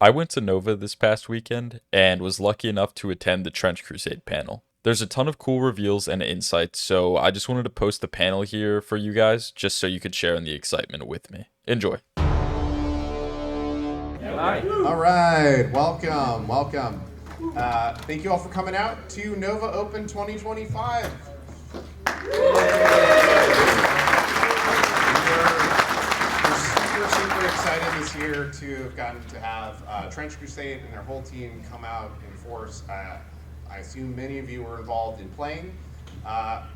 I went to Nova this past weekend and was lucky enough to attend the Trench Crusade panel. There's a ton of cool reveals and insights, so I just wanted to post the panel here for you guys just so you could share in the excitement with me. Enjoy. All right, welcome. Thank you all for coming out to Nova Open 2025. We're super excited this year to have gotten to have Trench Crusade and their whole team come out in force. I assume many of you were involved in playing.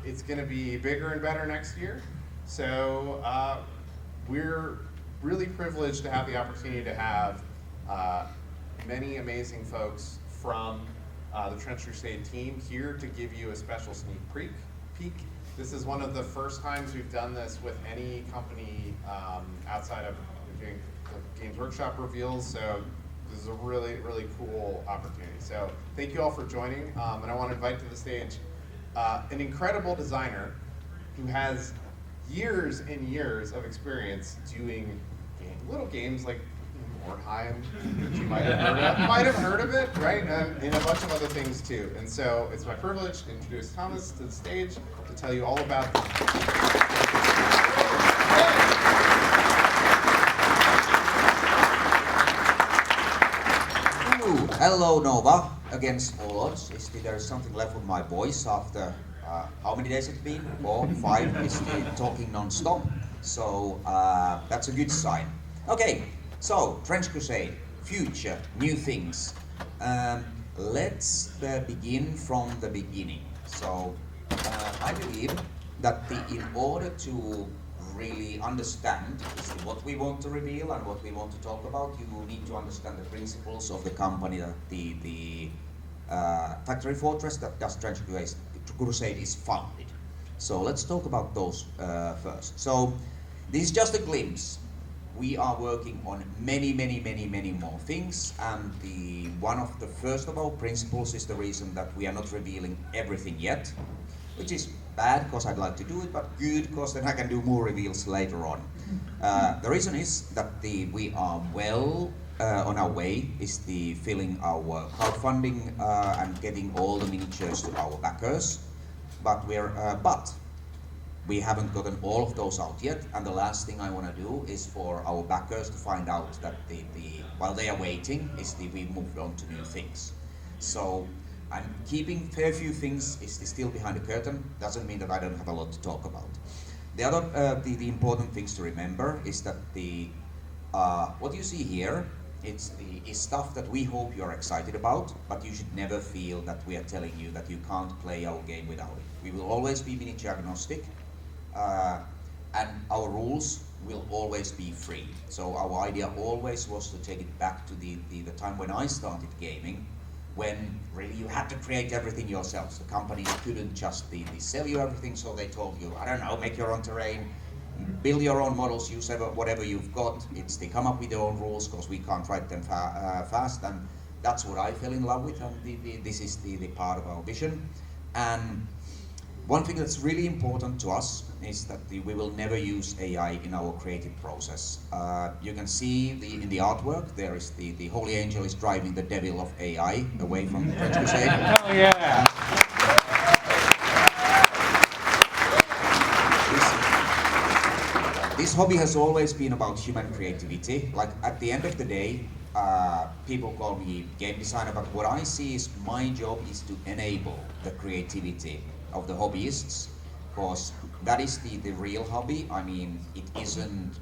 It's going to be bigger and better next year. So we're really privileged to have the opportunity to have many amazing folks from the Trench Crusade team here to give you a special sneak peek. This is one of the first times we've done this with any company outside of doing Games Workshop reveals, so this is a really, really cool opportunity. So thank you all for joining, and I want to invite to the stage an incredible designer who has years and years of experience doing little games like Mordheim, which you might have heard of it, right? And a bunch of other things too. And so it's my privilege to introduce Thomas to the stage to tell you all about Hello Nova, against all odds. There's something left with my voice after how many days it's been? 4, 5, is talking non-stop. So that's a good sign. Okay, so Trench Crusade, future, new things. Let's begin from the beginning. So I believe that in order to really understand what we want to reveal and what we want to talk about, you need to understand the principles of the company, that the factory fortress that does Trench Crusade is founded. So let's talk about those first. So this is just a glimpse. We are working on many more things, and one of the first of our principles is the reason that we are not revealing everything yet, which is bad because I'd like to do it, but good because then I can do more reveals later on. The reason is that we are well on our way, is filling our crowdfunding and getting all the miniatures to our backers, but we haven't gotten all of those out yet, and the last thing I want to do is for our backers to find out that while they are waiting, we've moved on to new things. So I'm keeping fair few things is still behind the curtain. Doesn't mean that I don't have a lot to talk about. The other the important things to remember is that what you see here, is stuff that we hope you're excited about, but you should never feel that we are telling you that you can't play our game without it. We will always be miniature agnostic, and our rules will always be free. So our idea always was to take it back to the time when I started gaming, when really you had to create everything yourselves. The companies couldn't just sell you everything, so they told you, I don't know, make your own terrain, build your own models, use whatever you've got. They come up with their own rules because we can't write them fast, and that's what I fell in love with, and this is the part of our vision. And one thing that's really important to us is that we will never use AI in our creative process. You can see in the artwork, there is the Holy Angel is driving the devil of AI away from the Trench Crusade. Hell yeah! This hobby has always been about human creativity. Like at the end of the day, people call me game designer, but what I see is my job is to enable the creativity of the hobbyists, because that is the real hobby. I mean, it isn't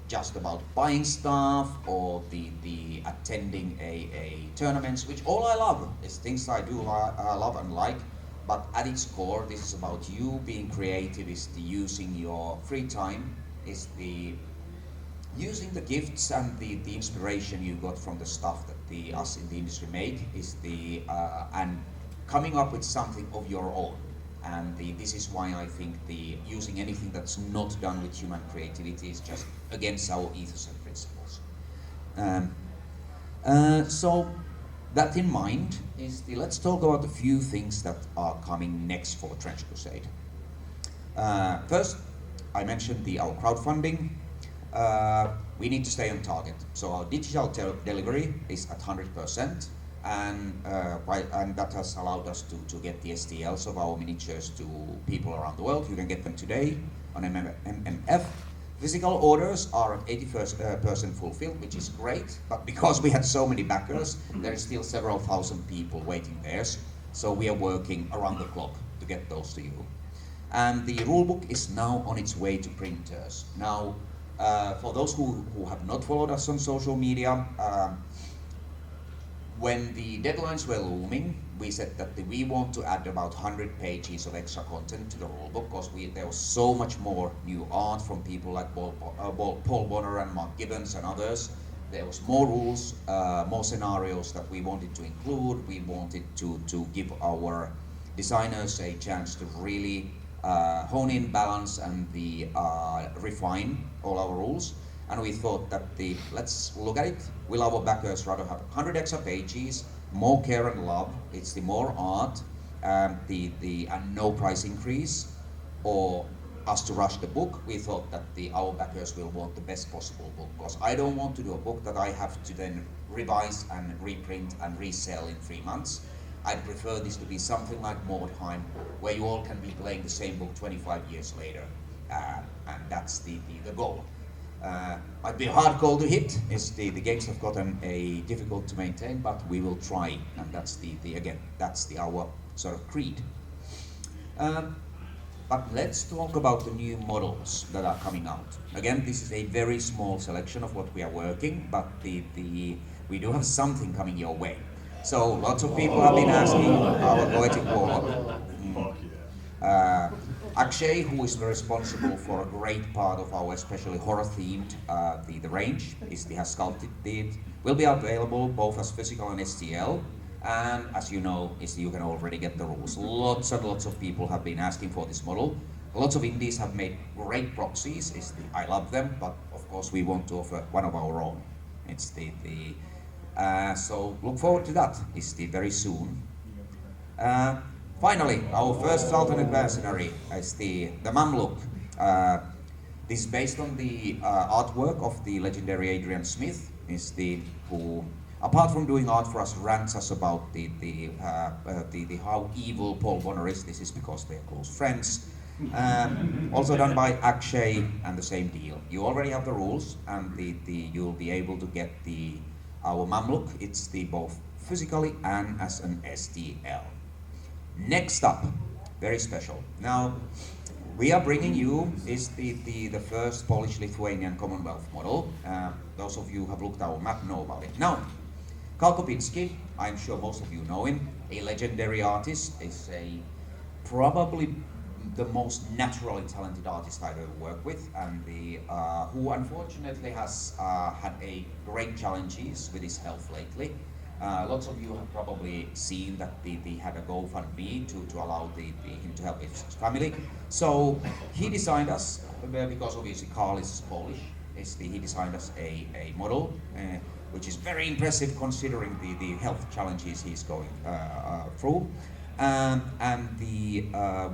just about buying stuff or the attending a tournaments, which all I love is things I do love and like. But at its core, this is about you being creative, is using your free time, is using the gifts and the inspiration you got from the stuff that us in the industry make, is and coming up with something of your own. And this is why I think using anything that's not done with human creativity is just against our ethos and principles. So that in mind, let's talk about a few things that are coming next for Trench Crusade. First, I mentioned our crowdfunding. we need to stay on target. So our digital delivery is at 100%, and that has allowed us to get the STLs of our miniatures to people around the world. You can get them today on MMF. Physical orders are 80% fulfilled, which is great, but because we had so many backers, there is still several thousand people waiting theirs. So we are working around the clock to get those to you. And the rulebook is now on its way to printers. Now, for those who have not followed us on social media, when the deadlines were looming, we said that we want to add about 100 pages of extra content to the rulebook because there was so much more new art from people like Paul Bonner and Mark Gibbons and others. There was more rules, more scenarios that we wanted to include. We wanted to give our designers a chance to really hone in, balance, and refine all our rules. And we thought that let's look at it. Will our backers rather have 100 extra pages, more care and love, it's the more art, and no price increase, or us to rush the book? We thought that our backers will want the best possible book, because I don't want to do a book that I have to then revise and reprint and resell in 3 months. I'd prefer this to be something like Mordheim, where you all can be playing the same book 25 years later, and that's the goal. Might be a hard goal to hit. The games have gotten difficult to maintain, but we will try, and that's our sort of creed. But let's talk about the new models that are coming out. Again, this is a very small selection of what we are working, but we do have something coming your way. So lots of people have been asking our Goetic Warlock. Akshay, who is responsible for a great part of our especially horror-themed the range, has sculpted it. Will be available both as physical and STL. And as you know, you can already get the rules. Lots and lots of people have been asking for this model. Lots of indies have made great proxies. I love them, but of course we want to offer one of our own. So look forward to that. Very soon. Finally, our first alternate mercenary is the Mamluk. This is based on the artwork of the legendary Adrian Smith. Who, apart from doing art for us, rants us about how evil Paul Bonner is. This is because they're close friends. Also done by Akshay, and the same deal. You already have the rules, and you'll be able to get our Mamluk. It's both physically and as an STL. Next up, very special. Now, we are bringing you the first Polish-Lithuanian Commonwealth model. Those of you who have looked at our map know about it. Now, Karl Kopinski, I'm sure most of you know him, a legendary artist, is probably the most naturally talented artist I've ever worked with, and who unfortunately has had great challenges with his health lately. Lots of you have probably seen that they had a GoFundMe to allow him to help his family. So he designed us, because obviously Karl is Polish, he designed us a model, which is very impressive considering the health challenges he's going through.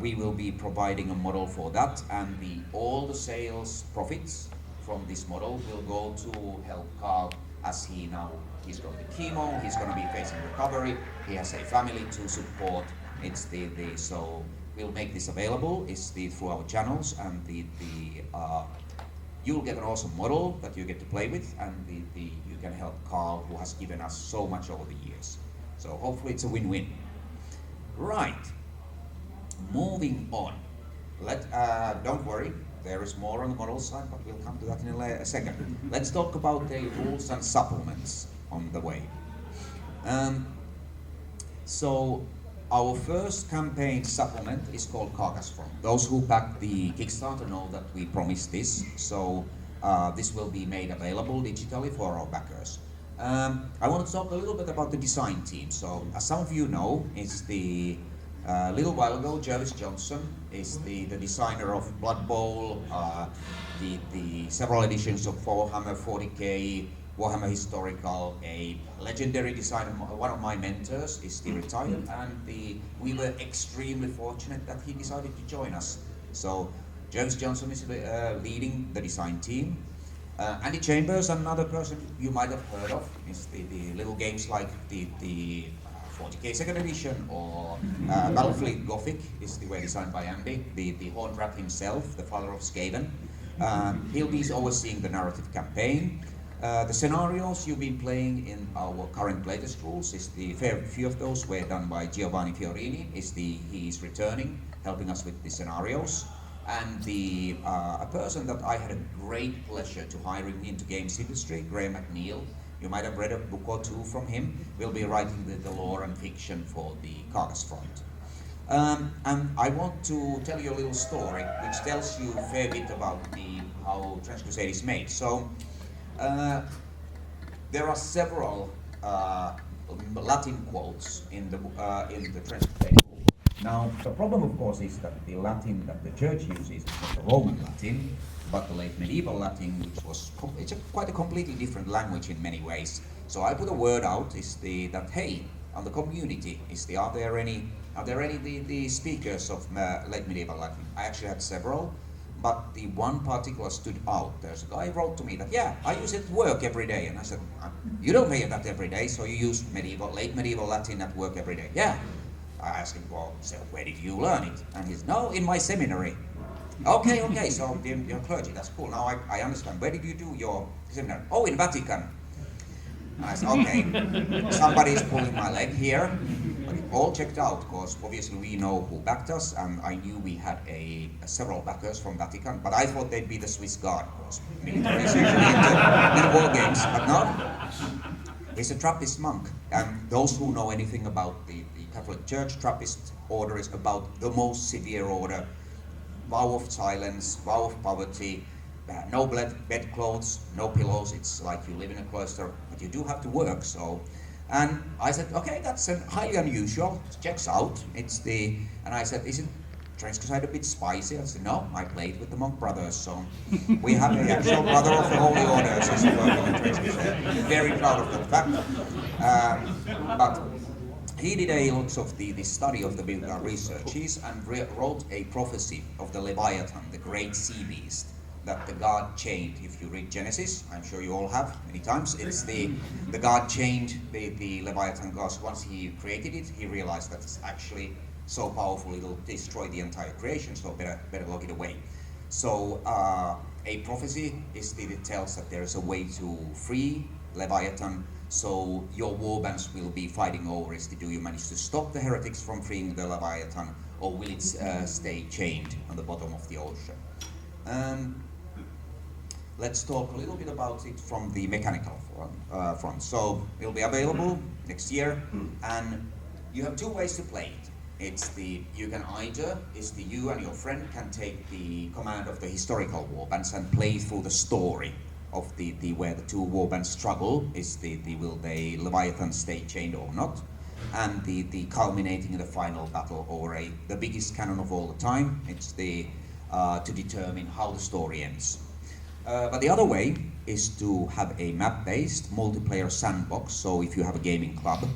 We will be providing a model for that, and all the sales profits from this model will go to help Karl as he's going to chemo, he's going to be facing recovery, he has a family to support. So we'll make this available through our channels, and you'll get an awesome model that you get to play with, and you can help Karl, who has given us so much over the years. So hopefully it's a win-win. Right, moving on. Don't worry, there is more on the model side, but we'll come to that in a second. Let's talk about the rules and supplements on the way. So our first campaign supplement is called Carcass Front. Those who backed the Kickstarter know that we promised this, so this will be made available digitally for our backers. I want to talk a little bit about the design team. So, as some of you know, a little while ago, Jervis Johnson is the designer of Blood Bowl, the several editions of Warhammer 40k, Warhammer Historical, a legendary designer. One of my mentors is still retired, and we were extremely fortunate that he decided to join us. So, Jervis Johnson is leading the design team. Andy Chambers, another person you might have heard of, is the little games like the 40k second edition or Battlefleet Gothic were designed by Andy, the Horned Rat himself, the father of Skaven. He'll be overseeing the narrative campaign. The scenarios you've been playing in our current playtest rules is the fair few of those were done by Giovanni Fiorini. He is returning, helping us with the scenarios. And a person that I had a great pleasure to hiring into games industry, Graham McNeil. You might have read a book or two from him. Will be writing the lore and fiction for the Carcass Front. And I want to tell you a little story which tells you a fair bit about how Trench Crusade is made. So there are several Latin quotes in the Trench Crusade. Now, the problem, of course, is that the Latin that the church uses is not the Roman Latin, but the late medieval Latin, which was quite a completely different language in many ways. So I put a word out that hey, on the community, are there any the speakers of late medieval Latin? I actually had several, but the one particular stood out. There's a guy who wrote to me that yeah, I use it at work every day, and I said, you don't hear that every day, so you use late medieval Latin at work every day? Yeah. I asked him, well, so where did you learn it? And he's, no, in my seminary. Okay, so you're clergy, that's cool. Now I understand. Where did you do your seminary? Oh, in Vatican. And I said, okay, somebody is pulling my leg here. But it all checked out, because obviously we know who backed us, and I knew we had several backers from Vatican, but I thought they'd be the Swiss Guard, because military is usually in war games, but no. He's a Trappist monk, and those who know anything about the Catholic Church, Trappist order is about the most severe order. Vow of silence, vow of poverty, no bedclothes, no pillows. It's like you live in a cloister, but you do have to work. So, and I said, okay, that's highly unusual. It checks out. And I said, isn't Trench Crusade a bit spicy? I said, no, I played with the monk brothers, so we have an actual brother of the Holy Orders who's working in Trench Crusade. Very proud of that fact. But he did a lot of the study of the biblical researches and wrote a prophecy of the Leviathan, the great sea beast, that the God chained. If you read Genesis, I'm sure you all have many times, it's the God chained the Leviathan, because once he created it, he realized that it's actually so powerful it'll destroy the entire creation, so better lock it away. So a prophecy it tells that there is a way to free Leviathan. So your warbands will be fighting over do you manage to stop the heretics from freeing the Leviathan, or will it stay chained on the bottom of the ocean? Let's talk a little bit about it from the mechanical front. So it'll be available next year, and you have two ways to play it. You can either, you and your friend can take the command of the historical warbands and play through the story of where the two warbands struggle, will the Leviathan stay chained or not, and the culminating in the final battle over the biggest cannon of all the time. It's to determine how the story ends. But the other way is to have a map-based multiplayer sandbox. So if you have a gaming club,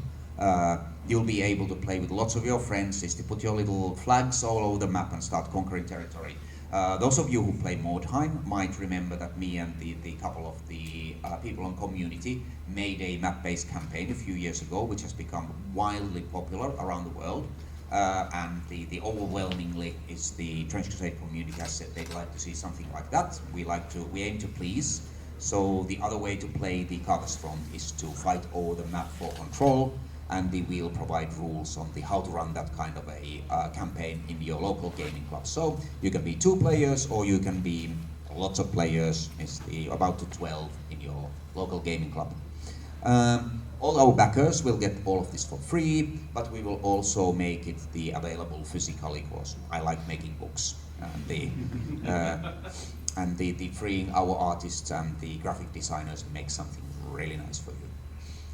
you'll be able to play with lots of your friends, to put your little flags all over the map and start conquering territory. Those of you who play Mordheim might remember that me and the couple of the people on community made a map-based campaign a few years ago, which has become wildly popular around the world. And the overwhelmingly is the Trench Crusade community has said they'd like to see something like that. We aim to please. So the other way to play the Carcass Front is to fight over the map for control, and we'll provide rules on how to run that kind of a campaign in your local gaming club. So you can be 2 players, or you can be lots of players. It's about to 12 in your local gaming club. All our backers will get all of this for free, but we will also make it available physically, because I like making books, and the freeing our artists and the graphic designers to make something really nice for you.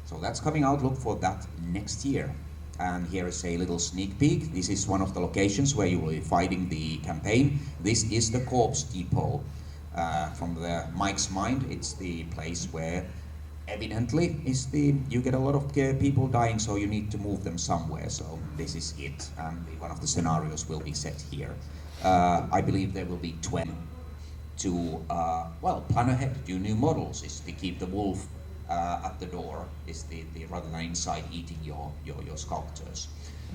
So that's coming out. Look for that next year. And here is a little sneak peek. This is one of the locations where you will be fighting the campaign. This is the Corpse Depot. From Mike's mind, it's the place where evidently you get a lot of people dying, so you need to move them somewhere. So this is it, and one of the scenarios will be set here. I believe there will be 20 to well, plan ahead, do new models, is to keep the wolf at the door, is the rather than inside eating your sculptures.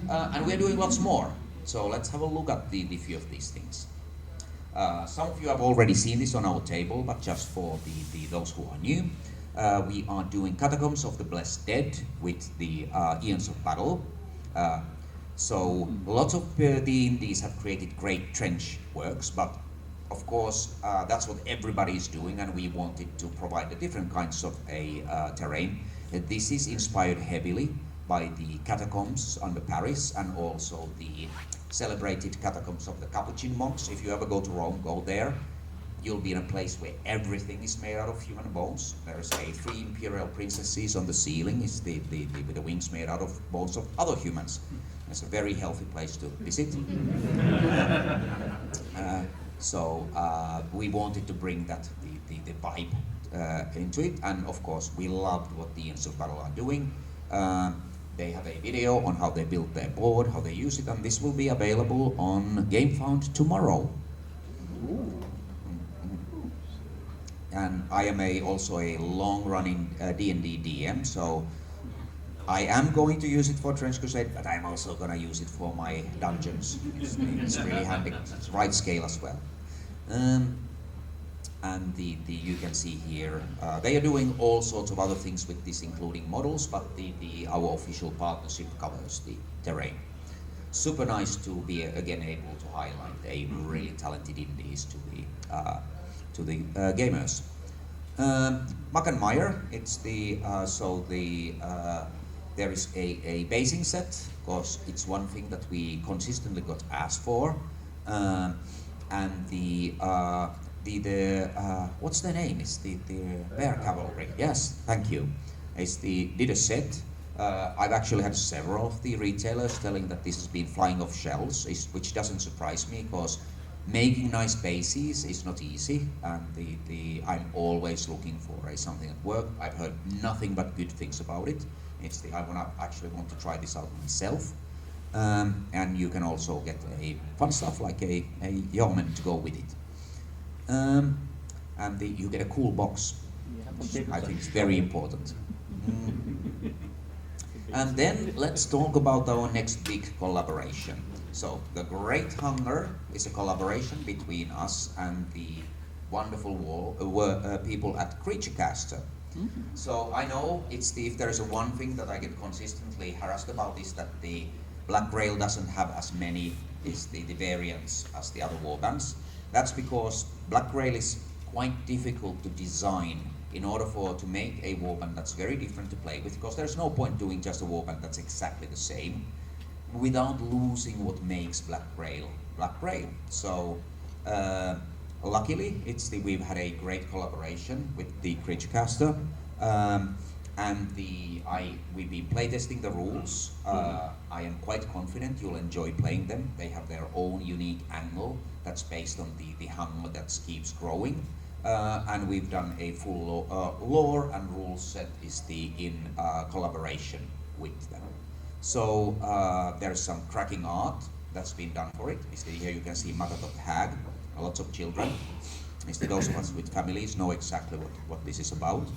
And we're doing lots more. So let's have a look at the few of these things. Some of you have already seen this on our table, but just for those who are new, we are doing Catacombs of the Blessed Dead with the Eons of Battle. So lots of the indies have created great trench works, but of course that's what everybody is doing, and we wanted to provide the different kinds of terrain. This is inspired heavily by the catacombs under Paris and also the celebrated catacombs of the Capuchin monks. If you ever go to Rome, go there. You'll be in a place where everything is made out of human bones. There's 3 imperial princesses on the ceiling, with the wings made out of bones of other humans. It's a very healthy place to visit. So we wanted to bring that the vibe into it, and of course we loved what the Eons of Battle are doing. They have a video on how they built their board, how they use it, and this will be available on GameFound tomorrow. And I am also a long-running D&D DM, so I am going to use it for Trench Crusade, but I'm also going to use it for my dungeons. It's really handy. It's right scale as well. And you can see here, they are doing all sorts of other things with this, including models, but our official partnership covers the terrain. Super nice to be again able to highlight a really talented indies to the gamers. Muck and Mire, it's there is a basing set, because it's one thing that we consistently got asked for, and what's the name? It's the Bear Cavalry. Yes, thank you. Did a set. I've actually had several of the retailers telling that this has been flying off shelves, which doesn't surprise me, because making nice bases is not easy, and I'm always looking for something at work. I've heard nothing but good things about it. I want to try this out myself. And you can also get a fun stuff like a yeoman to go with it. And you get a cool box, which I think is very important. And then let's talk about our next big collaboration. So the Great Hunger is a collaboration between us and the wonderful people at Creaturecaster. So I know if there is one thing that I get consistently harassed about, is that the Black Grail doesn't have as many the variants as the other warbands. That's because Black Grail is quite difficult to design in order to make a warband that's very different to play with, because there's no point doing just a warband that's exactly the same without losing what makes Black Grail Black Grail. So luckily we've had a great collaboration with the Creaturecaster, and we've been playtesting the rules. I am quite confident you'll enjoy playing them. They have their own unique angle that's based on the hunger that keeps growing. And we've done a full lore and rules set in collaboration with them. So there's some cracking art that's been done for it. Here you can see Matatot Hag, lots of children. Those of us with families know exactly what this is about.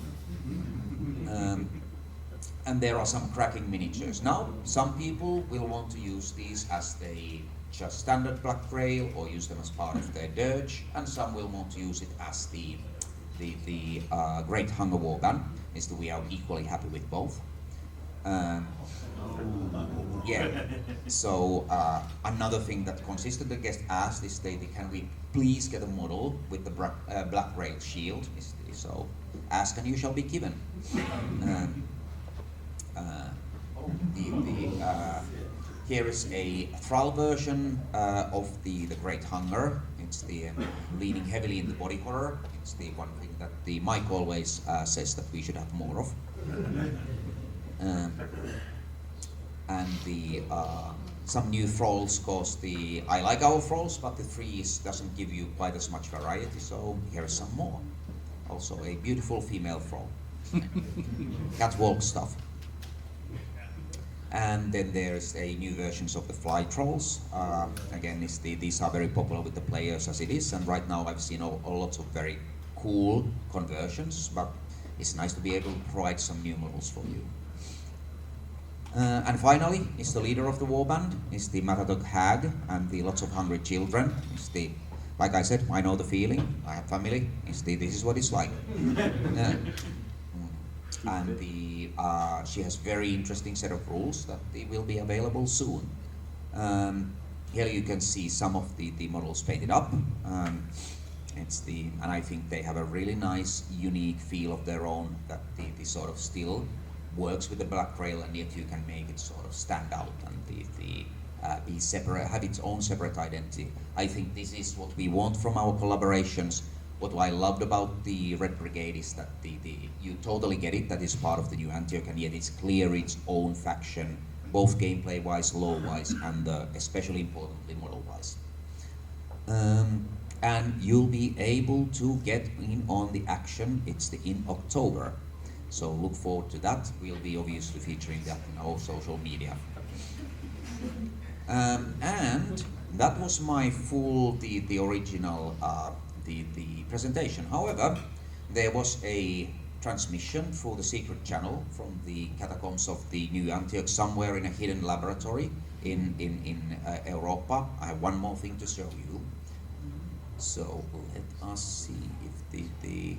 And there are some cracking miniatures. Now, some people will want to use these as just standard Black Grail, or use them as part of their dirge, and some will want to use it as the Great Hunger Warband. We are equally happy with both. Yeah. So another thing that consistently gets asked is, can we please get a model with the Black Grail shield? So ask and you shall be given. Here is a Thrall version of the Great Hunger. It's leaning heavily in the body horror. It's the one thing that the Mike always says that we should have more of. And some new thralls, cause I like our thralls, but the 3 doesn't give you quite as much variety, so here's some more. Also a beautiful female thrall. Catwalk stuff. And then there's a new versions of the fly trolls. Again, these are very popular with the players as it is, and right now I've seen a lots of very cool conversions, but it's nice to be able to provide some new models for you. And finally, is the leader of the warband, is the Matadog Hag and the Lots of Hungry Children. Is the, like I said, I know the feeling, I have family, this is what it's like. And she has very interesting set of rules that they will be available soon. Here you can see some of the models painted up. And I think they have a really nice, unique feel of their own that the sort of still works with the black rail, and yet you can make it sort of stand out and be separate, have its own separate identity. I think this is what we want from our collaborations. What I loved about the Red Brigade is that you totally get it, that is part of the new Antioch, and yet it's clear its own faction, both gameplay-wise, lore-wise, and especially importantly, model-wise. And you'll be able to get in on the action. It's in October, so look forward to that. We'll be obviously featuring that in our social media. And that was my full, the original, the presentation. However, there was a transmission through the secret channel from the catacombs of the new Antioch, somewhere in a hidden laboratory in Europa. I have one more thing to show you. So let us see if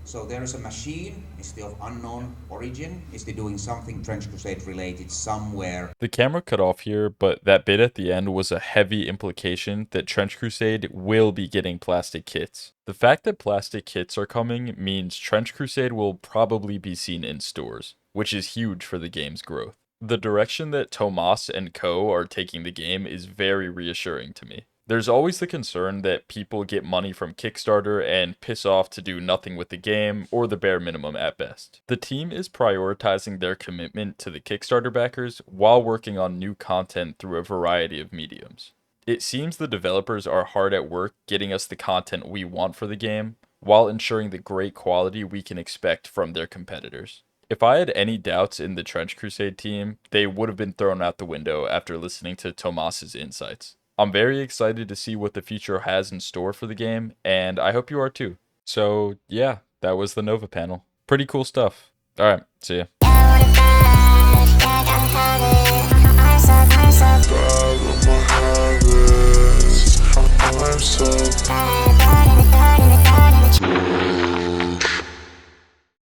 so there is a machine, is of unknown origin, is doing something Trench Crusade related somewhere. The camera cut off here, but that bit at the end was a heavy implication that Trench Crusade will be getting plastic kits. The fact that plastic kits are coming means Trench Crusade will probably be seen in stores, which is huge for the game's growth. The direction that Tomas and co are taking the game is very reassuring to me. There's always the concern that people get money from Kickstarter and piss off to do nothing with the game, or the bare minimum at best. The team is prioritizing their commitment to the Kickstarter backers while working on new content through a variety of mediums. It seems the developers are hard at work getting us the content we want for the game, while ensuring the great quality we can expect from their competitors. If I had any doubts in the Trench Crusade team, they would have been thrown out the window after listening to Tomas's insights. I'm very excited to see what the future has in store for the game, and I hope you are too. So yeah, that was the Nova panel. Pretty cool stuff. Alright, see ya.